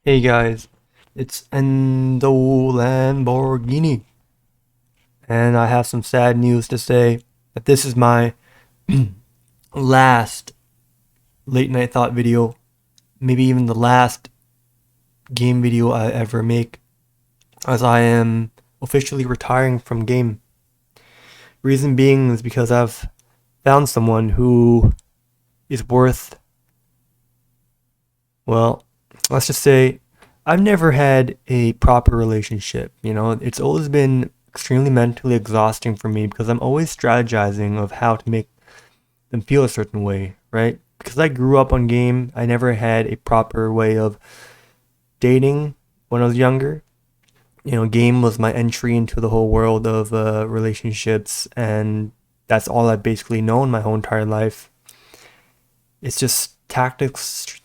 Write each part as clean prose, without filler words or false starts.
Hey guys, it's Endo Lamborghini, and I have some sad news to say that this is my last late night thought video, maybe even the last game video I ever make, as I am officially retiring from game. Reason being is because I've found someone who is worth, well, let's just say I've never had a proper relationship. It's always been extremely mentally exhausting for me because I'm always strategizing of how to make them feel a certain way, right? Because I grew up on game, I never had a proper way of dating when I was younger. Game was my entry into the whole world of relationships, and that's all I've basically known my whole entire life. It's just tactics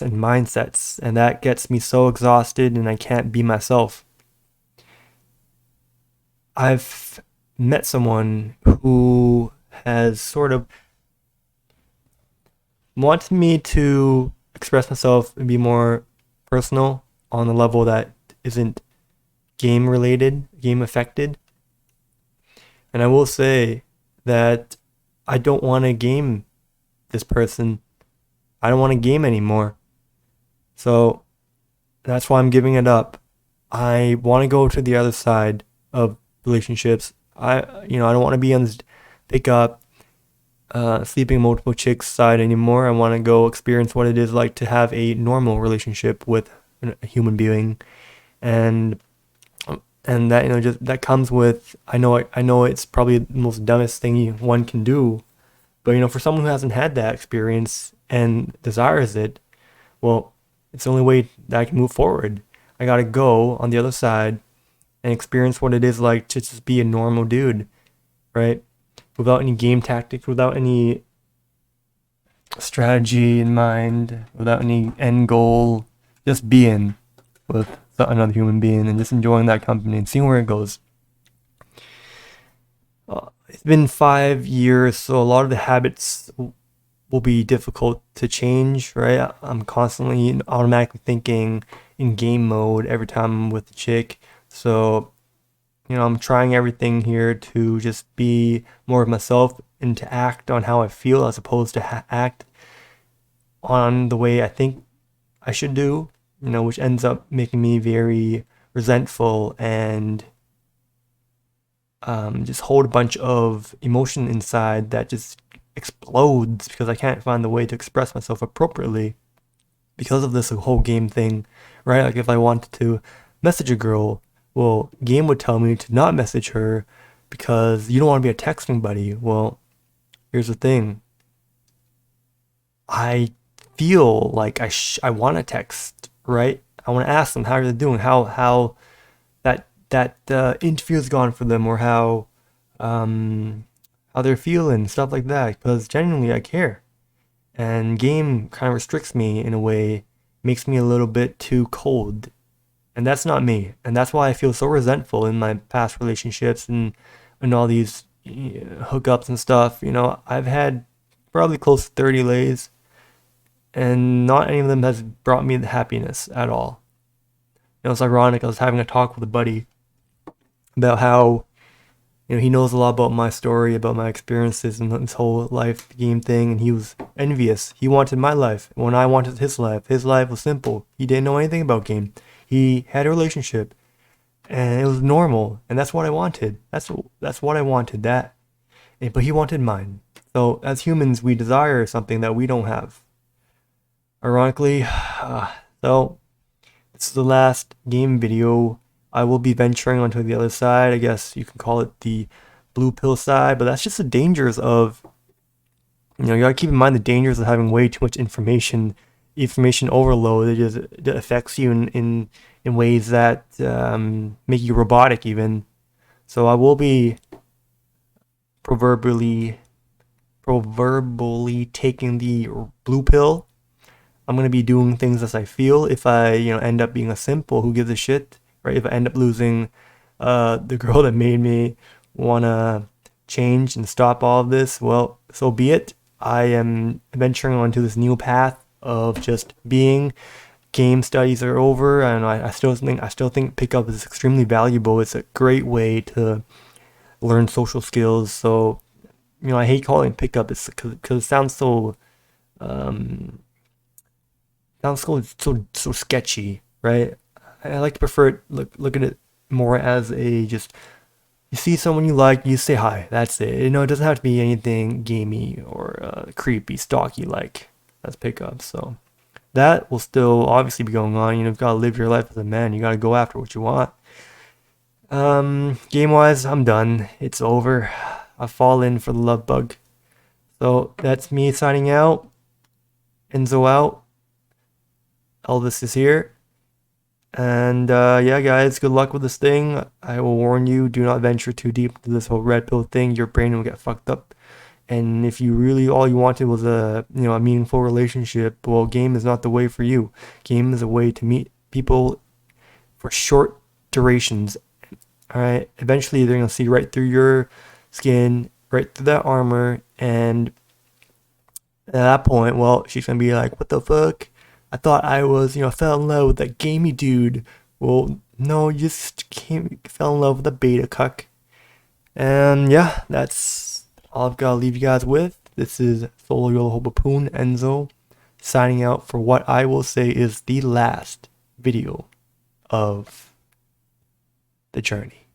and mindsets, and that gets me so exhausted and I can't be myself. I've met someone who has sort of wanted me to express myself and be more personal on a level that isn't game related, game affected. And I will say that I don't want to game this person. I don't want to game anymore. So that's why I'm giving it up. I want to go to the other side of relationships. I don't want to be on this pick up, sleeping multiple chicks side anymore. I want to go experience what it is like to have a normal relationship with a human being, and that just that comes with. I know it's probably the most dumbest thing one can do, but for someone who hasn't had that experience and desires it, well, it's the only way that I can move forward. I gotta go on the other side and experience what it is like to just be a normal dude, right? Without any game tactics, without any strategy in mind, without any end goal, just being with another human being and just enjoying that company and seeing where it goes. It's been 5 years, so a lot of the habits will be difficult to change, right? I'm constantly automatically thinking in game mode every time I'm with the chick. So, I'm trying everything here to just be more of myself and to act on how I feel as opposed to act on the way I think I should do, which ends up making me very resentful and just hold a bunch of emotion inside that just explodes because I can't find the way to express myself appropriately because of this whole game thing, right? Like if I wanted to message a girl, well, game would tell me to not message her because you don't want to be a texting buddy. Well, here's the thing. I feel like I want to text, right? I want to ask them how they're doing, how that interview's gone for them, or how they're feeling, stuff like that. Because genuinely, I care. And game kind of restricts me in a way, makes me a little bit too cold, and that's not me. And that's why I feel so resentful in my past relationships and all these hookups and stuff. I've had probably close to 30 lays, and not any of them has brought me the happiness at all. It's ironic. I was having a talk with a buddy about how he knows a lot about my story, about my experiences and his whole life game thing, and he was envious. He wanted my life when I wanted his life. His life was simple. He didn't know anything about game. He had a relationship, and it was normal, and that's what I wanted. That's what I wanted. But he wanted mine. So as humans, we desire something that we don't have. Ironically, so this is the last game video. I will be venturing onto the other side. I guess you can call it the blue pill side, but that's just the dangers of, you gotta keep in mind the dangers of having way too much information overload. It affects you in ways that make you robotic even. So I will be proverbially taking the blue pill. I'm gonna be doing things as I feel. If I end up being a simp, well, who gives a shit, right? If I end up losing the girl that made me wanna change and stop all of this, well, so be it. I am venturing onto this new path of just being game studies are over, and I still think pickup is extremely valuable. It's a great way to learn social skills. So I hate calling it pickup. It's because it sounds um, so sketchy, right? I like to prefer it, look at it more as a just you see someone you like, you say hi. That's it. It doesn't have to be anything gamey or creepy, stalky like. That's pickup. So that will still obviously be going on. You've got to live your life as a man. You got to go after what you want. Game wise, I'm done. It's over. I've fallen for the love bug. So that's me signing out. Enzo out. Elvis is here. And yeah, guys, good luck with this thing. I will warn you, do not venture too deep into this whole red pill thing. Your brain will get fucked up. And if you really all you wanted was a meaningful relationship, well, game is not the way for you. Game is a way to meet people for short durations. All right, eventually they're gonna see right through your skin, right through that armor, and at that point, well, she's gonna be like, "What the fuck? I thought I was, fell in love with that gamey dude." Well, no, you just fell in love with a beta cuck. And yeah, that's all I've got to leave you guys with. This is Solo Yolo Hobapoon Enzo signing out for what I will say is the last video of the journey.